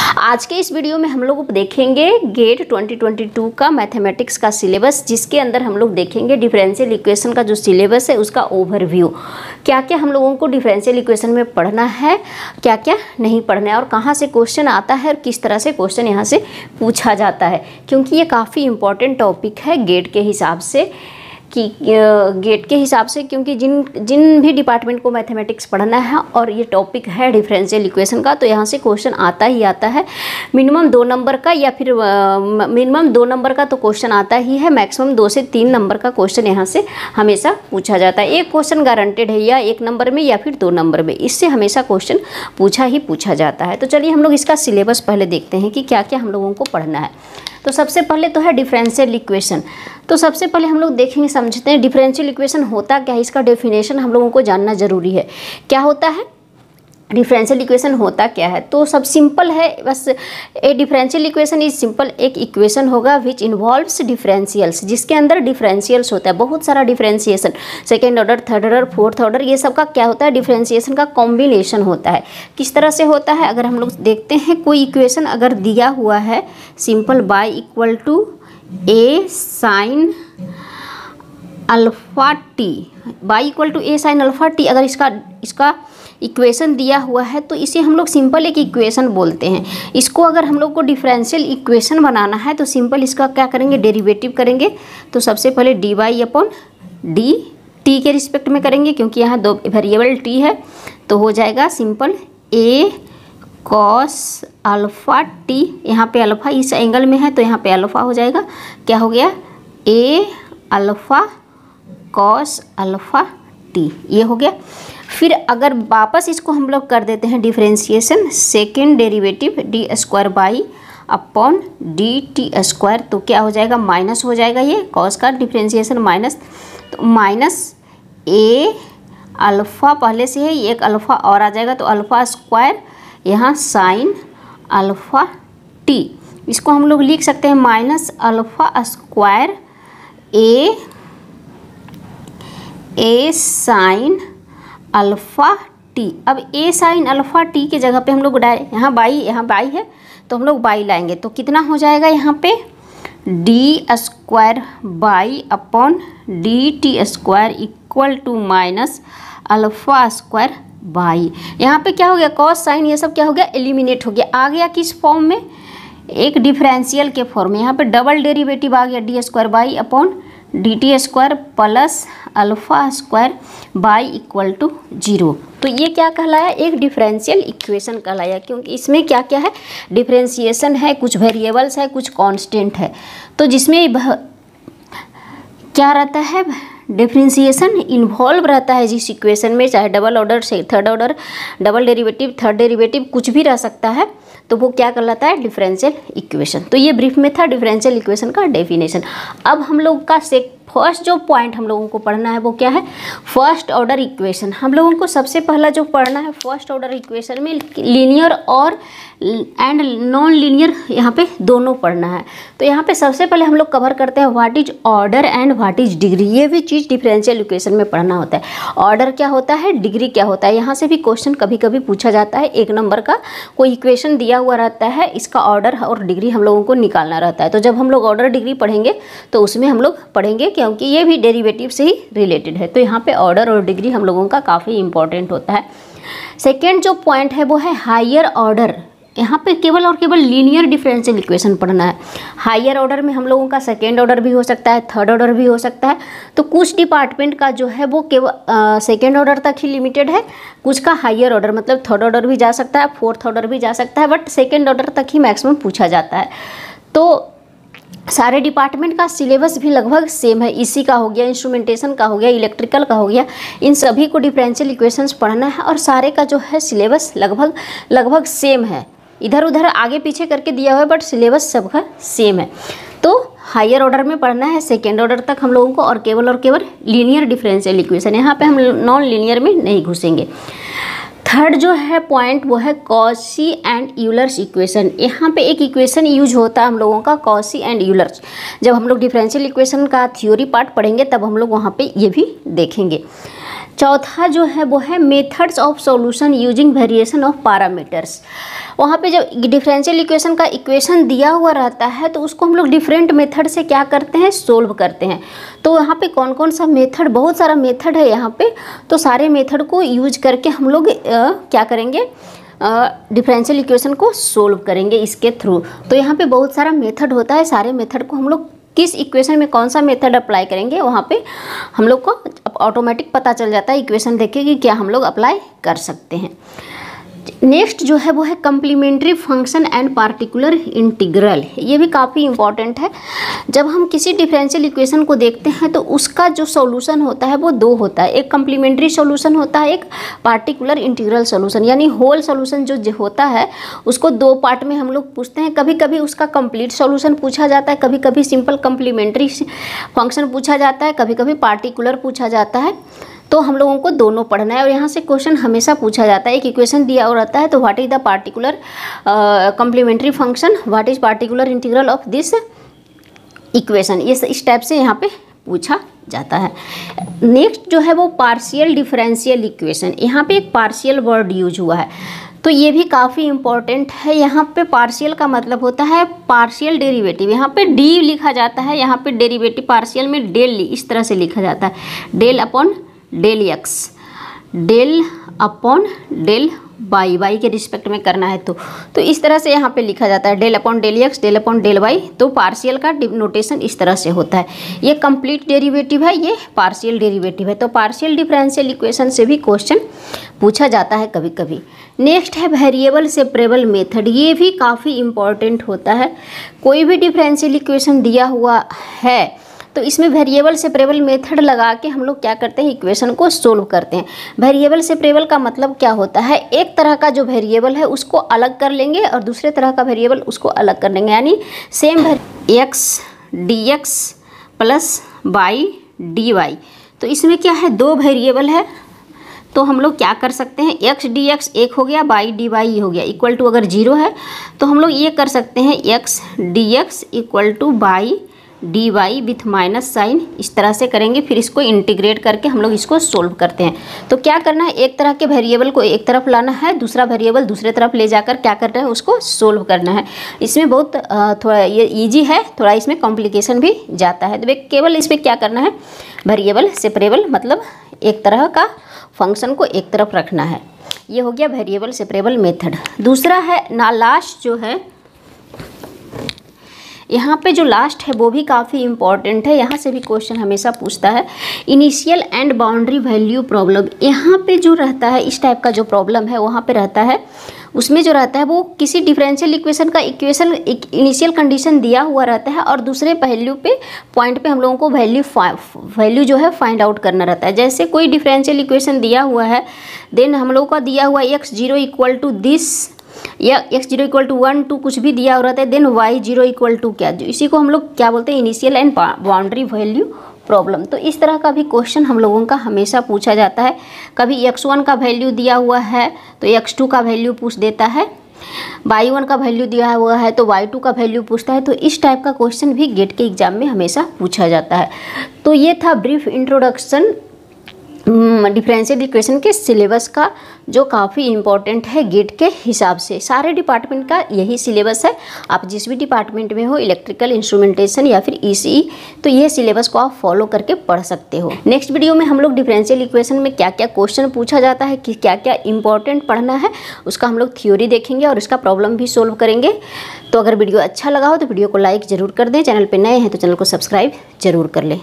आज के इस वीडियो में हम लोग देखेंगे गेट 2022 का मैथमेटिक्स का सिलेबस, जिसके अंदर हम लोग देखेंगे डिफरेंशियल इक्वेशन का जो सिलेबस है उसका ओवरव्यू। क्या क्या हम लोगों को डिफरेंशियल इक्वेशन में पढ़ना है, क्या क्या नहीं पढ़ना है, और कहाँ से क्वेश्चन आता है और किस तरह से क्वेश्चन यहाँ से पूछा जाता है, क्योंकि ये काफ़ी इंपॉर्टेंट टॉपिक है गेट के हिसाब से क्योंकि जिन भी डिपार्टमेंट को मैथमेटिक्स पढ़ना है और ये टॉपिक है डिफरेंशियल इक्वेशन का, तो यहाँ से क्वेश्चन आता ही आता है। मिनिमम 2 नंबर का या फिर मिनिमम 2 नंबर का तो क्वेश्चन आता ही है, मैक्सिमम 2 से 3 नंबर का क्वेश्चन यहाँ से हमेशा पूछा जाता है। एक क्वेश्चन गारंटेड है, या 1 नंबर में या फिर 2 नंबर में, इससे हमेशा क्वेश्चन पूछा जाता है। तो चलिए हम लोग इसका सिलेबस पहले देखते हैं कि क्या क्या हम लोगों को पढ़ना है। तो सबसे पहले तो है डिफरेंशियल इक्वेशन। तो सबसे पहले हम लोग देखेंगे, समझते हैं डिफरेंशियल इक्वेशन होता क्या है, इसका डेफिनेशन हम लोगों को जानना ज़रूरी है। क्या होता है डिफरेंशियल इक्वेशन, होता क्या है? तो सब सिंपल है, बस ए डिफरेंशियल इक्वेशन इज सिंपल। एक इक्वेशन होगा विच इन्वॉल्व्स डिफरेंशियल्स, जिसके अंदर डिफरेंशियल्स होता है, बहुत सारा differentiation, second order, third order, fourth order, ये सब का क्या होता है, डिफरेंशिएशन का कॉम्बिनेशन होता है। किस तरह से होता है, अगर हम लोग देखते हैं कोई इक्वेशन अगर दिया हुआ है, simple y equal to a sine alpha t, y equal to a sine alpha t, अगर इसका इक्वेशन दिया हुआ है तो इसे हम लोग सिंपल एक इक्वेशन बोलते हैं। इसको अगर हम लोग को डिफरेंशियल इक्वेशन बनाना है तो सिंपल इसका क्या करेंगे, डेरिवेटिव करेंगे। तो सबसे पहले dy अपॉन डी टी के रिस्पेक्ट में करेंगे, क्योंकि यहाँ 2 वेरिएबल t है, तो हो जाएगा simple a cos alpha T. यहाँ पे अल्फ़ा इस एंगल में है तो यहाँ पे अल्फ़ा हो जाएगा, क्या हो गया, a alpha cos alpha T, ये हो गया। फिर अगर वापस इसको हम लोग कर देते हैं differentiation, second derivative D square y upon d t square, तो क्या हो जाएगा, माइनस हो जाएगा, ये कॉस का डिफरेंशिएशन माइनस, तो माइनस ए अल्फ़ा पहले से है, एक अल्फ़ा और आ जाएगा, तो अल्फ़ा स्क्वायर यहाँ साइन अल्फ़ा टी। इसको हम लोग लिख सकते हैं माइनस अल्फ़ा स्क्वायर ए साइन अल्फ़ा टी। अब ए साइन अल्फ़ा टी के जगह पे हम लोग यहाँ बाई है तो हम लोग बाई लाएंगे, तो कितना हो जाएगा यहाँ पे, d square y upon d t square equal to minus alpha square y. यहाँ पे क्या हो गया, कॉस साइन ये सब क्या हो गया, एलिमिनेट हो गया, आ गया किस फॉर्म में, एक डिफरेंशियल के फॉर्म में। यहाँ पे डबल डेरिवेटिव आ गया, d square y upon d t square plus alpha square y equal to 0। तो ये क्या कहलाया, एक डिफरेंशियल इक्वेशन कहलाया, क्योंकि इसमें क्या क्या है, डिफरेंशिएशन है, कुछ वेरिएबल्स है, कुछ कांस्टेंट है। तो जिसमें क्या रहता है, डिफरेंशिएशन इन्वॉल्व रहता है जिस इक्वेशन में, चाहे डबल ऑर्डर से third order, double derivative, third derivative, कुछ भी रह सकता है, तो वो क्या कहलाता है, डिफरेंशियल इक्वेशन। तो ये ब्रीफ में था डिफरेंशियल इक्वेशन का डेफिनेशन। अब हम लोग का फर्स्ट जो पॉइंट हम लोगों को पढ़ना है वो क्या है, फर्स्ट ऑर्डर इक्वेशन। हम लोगों को सबसे पहला जो पढ़ना है फर्स्ट ऑर्डर इक्वेशन में लीनियर और एंड नॉन लीनियर, यहाँ पे दोनों पढ़ना है। तो यहाँ पे सबसे पहले हम लोग कवर करते हैं what is order and what is degree. ये भी चीज़ डिफरेंशियल इक्वेशन में पढ़ना होता है, ऑर्डर क्या होता है, डिग्री क्या होता है। यहाँ से भी क्वेश्चन कभी कभी पूछा जाता है, 1 नंबर का कोई इक्वेशन दिया हुआ रहता है, इसका ऑर्डर और डिग्री हम लोगों को निकालना रहता है। तो जब हम लोग ऑर्डर डिग्री पढ़ेंगे तो उसमें हम लोग पढ़ेंगे, क्योंकि ये भी डेरिवेटिव से ही रिलेटेड है। तो यहाँ पे ऑर्डर और डिग्री हम लोगों का काफ़ी इंपॉर्टेंट होता है। सेकेंड जो पॉइंट है वो है हायर ऑर्डर। यहाँ पे केवल और केवल लीनियर डिफरेंशियल इक्वेशन पढ़ना है। हायर ऑर्डर में हम लोगों का सेकेंड ऑर्डर भी हो सकता है, थर्ड ऑर्डर भी हो सकता है। तो कुछ डिपार्टमेंट का जो है वो केवल सेकेंड ऑर्डर तक ही लिमिटेड है, कुछ का हायर ऑर्डर मतलब थर्ड ऑर्डर भी जा सकता है, फोर्थ ऑर्डर भी जा सकता है, बट सेकेंड ऑर्डर तक ही मैक्सिमम पूछा जाता है। तो सारे डिपार्टमेंट का सिलेबस भी लगभग सेम है, इसी का हो गया, इंस्ट्रूमेंटेशन का हो गया, इलेक्ट्रिकल का हो गया, इन सभी को डिफरेंशियल इक्वेशंस पढ़ना है। और सारे का जो है सिलेबस लगभग सेम है, इधर उधर आगे पीछे करके दिया हुआ है, बट सिलेबस सबका सेम है। तो हायर ऑर्डर में पढ़ना है, सेकेंड ऑर्डर तक हम लोगों को, और केवल लीनियर डिफरेंशियल इक्वेशन। यहाँ पे हम नॉन लीनियर में नहीं घुसेंगे। थर्ड जो है पॉइंट वो है कॉची एंड यूलर्स इक्वेशन। यहाँ पे एक इक्वेशन यूज होता है हम लोगों का, कॉची एंड यूलर्स। जब हम लोग डिफरेंशियल इक्वेशन का थ्योरी पार्ट पढ़ेंगे तब हम लोग वहाँ पे ये भी देखेंगे। चौथा जो है वो है methods of solution using variation of parameters. वहाँ पे जब डिफरेंशियल इक्वेशन का इक्वेशन दिया हुआ रहता है तो उसको हम लोग डिफरेंट मेथड से क्या करते हैं, सोल्व करते हैं। तो यहाँ पे कौन कौन सा मेथड, बहुत सारा मेथड है यहाँ पे, तो सारे मेथड को यूज करके हम लोग क्या करेंगे, डिफरेंशियल इक्वेशन को सोल्व करेंगे इसके थ्रू। तो यहाँ पे बहुत सारा मेथड होता है, सारे मेथड को हम लोग किस इक्वेशन में कौन सा मेथड अप्लाई करेंगे वहाँ पे हम लोग को ऑटोमेटिक पता चल जाता है, इक्वेशन देखे कि क्या हम लोग अप्लाई कर सकते हैं। नेक्स्ट जो है वो है complementary function and particular integral. ये भी काफ़ी इंपॉर्टेंट है। जब हम किसी डिफरेंशियल इक्वेशन को देखते हैं तो उसका जो सॉल्यूशन होता है वो दो होता है, एक कम्प्लीमेंट्री सॉल्यूशन होता है, एक पार्टिकुलर इंटीग्रल सॉल्यूशन। यानी होल सॉल्यूशन जो होता है उसको दो पार्ट में हम लोग पूछते हैं। कभी कभी उसका कंप्लीट सॉल्यूशन पूछा जाता है, कभी कभी सिंपल कम्प्लीमेंट्री फंक्शन पूछा जाता है, कभी कभी पार्टिकुलर पूछा जाता है। तो हम लोगों को दोनों पढ़ना है। और यहाँ से क्वेश्चन हमेशा पूछा जाता है, एक इक्वेशन दिया हुआ रहता है तो what is the particular complementary function, what is particular integral of this equation, इस टाइप से यहाँ पे पूछा जाता है। नेक्स्ट जो है वो पार्शियल डिफरेंशियल इक्वेशन। यहाँ पे एक पार्शियल वर्ड यूज हुआ है तो ये भी काफ़ी इंपॉर्टेंट है। यहाँ पे पार्शियल का मतलब होता है पार्शियल डेरिवेटिव। यहाँ पे डी लिखा जाता है, यहाँ पे डेरिवेटिव पार्शियल में डेल इस तरह से लिखा जाता है, del upon del x, del upon del y, y के रिस्पेक्ट में करना है तो इस तरह से यहाँ पे लिखा जाता है, del upon del x, del upon del y. तो पार्शियल का नोटेशन इस तरह से होता है। ये कंप्लीट डेरिवेटिव है, ये पार्शियल डेरिवेटिव है। तो पार्शियल डिफरेंशियल इक्वेशन से भी क्वेश्चन पूछा जाता है कभी कभी। नेक्स्ट है वेरिएबल सेपरेबल मेथड। ये भी काफ़ी इंपॉर्टेंट होता है। कोई भी डिफरेंशियल इक्वेशन दिया हुआ है तो इसमें वेरिएबल सेपरेबल मेथड लगा के हम लोग क्या करते हैं, इक्वेशन को सोल्व करते हैं। वेरिएबल सेपरेबल का मतलब क्या होता है, एक तरह का जो वेरिएबल है उसको अलग कर लेंगे और दूसरे तरह का वेरिएबल उसको अलग कर लेंगे। यानी same x d x plus y d y. तो इसमें क्या है, दो वेरिएबल है तो हम लोग क्या कर सकते हैं, एक्स डी एक्स एक हो गया, वाई डी वाई हो गया। इक्वल टू अगर जीरो है तो हम लोग ये कर सकते हैं, x d x equal to y d y with minus sign, इस तरह से करेंगे। फिर इसको इंटीग्रेट करके हम लोग इसको सोल्व करते हैं। तो क्या करना है, एक तरह के वेरिएबल को एक तरफ लाना है, दूसरा वेरिएबल दूसरे तरफ ले जाकर क्या करना है, उसको सोल्व करना है। इसमें बहुत थोड़ा ये इजी है, थोड़ा इसमें कॉम्प्लिकेशन भी जाता है। तो केवल इसमें क्या करना है, वेरिएबल सेपरेबल मतलब एक तरह का फंक्शन को एक तरफ रखना है। ये हो गया वेरिएबल सेपरेबल मेथड। दूसरा है ना, लास्ट जो है यहाँ पे जो लास्ट है वो भी काफ़ी इंपॉर्टेंट है। यहाँ से भी क्वेश्चन हमेशा पूछता है, initial and boundary value problem. यहाँ पे जो रहता है, इस टाइप का जो प्रॉब्लम है वहाँ पे रहता है, उसमें जो रहता है वो किसी डिफरेंशियल इक्वेशन का इनिशियल कंडीशन दिया हुआ रहता है और दूसरे पहलू पे पॉइंट पे हम लोगों को वैल्यू जो है फाइंड आउट करना रहता है। जैसे कोई डिफरेंशियल इक्वेशन दिया हुआ है, देन हम लोगों का दिया हुआ x zero equal to this या एक्स जीरो इक्वल टू 1 2 कुछ भी दिया हो रहा है, then y zero equal to क्या, इसी को हम लोग क्या बोलते हैं, initial and boundary value problem. तो इस तरह का भी क्वेश्चन हम लोगों का हमेशा पूछा जाता है। कभी x1 का वैल्यू दिया हुआ है तो x2 का वैल्यू पूछ देता है, y1 का वैल्यू दिया हुआ है तो y2 का वैल्यू पूछता है। तो इस टाइप का क्वेश्चन भी गेट के एग्जाम में हमेशा पूछा जाता है। तो ये था ब्रीफ इंट्रोडक्शन डिफरेंशियल इक्वेशन के सिलेबस का, जो काफ़ी इम्पॉर्टेंट है गेट के हिसाब से। सारे डिपार्टमेंट का यही सिलेबस है। आप जिस भी डिपार्टमेंट में हो, इलेक्ट्रिकल, इंस्ट्रूमेंटेशन या फिर ईसीई, तो ये सिलेबस को आप फॉलो करके पढ़ सकते हो। नेक्स्ट वीडियो में हम लोग डिफरेंशियल इक्वेशन में क्या क्या क्वेश्चन पूछा जाता है, कि क्या क्या इंपॉर्टेंट पढ़ना है, उसका हम लोग थ्योरी देखेंगे और उसका प्रॉब्लम भी सोल्व करेंगे। तो अगर वीडियो अच्छा लगा हो तो वीडियो को लाइक ज़रूर कर दें, चैनल पर नए हैं तो चैनल को सब्सक्राइब जरूर कर लें।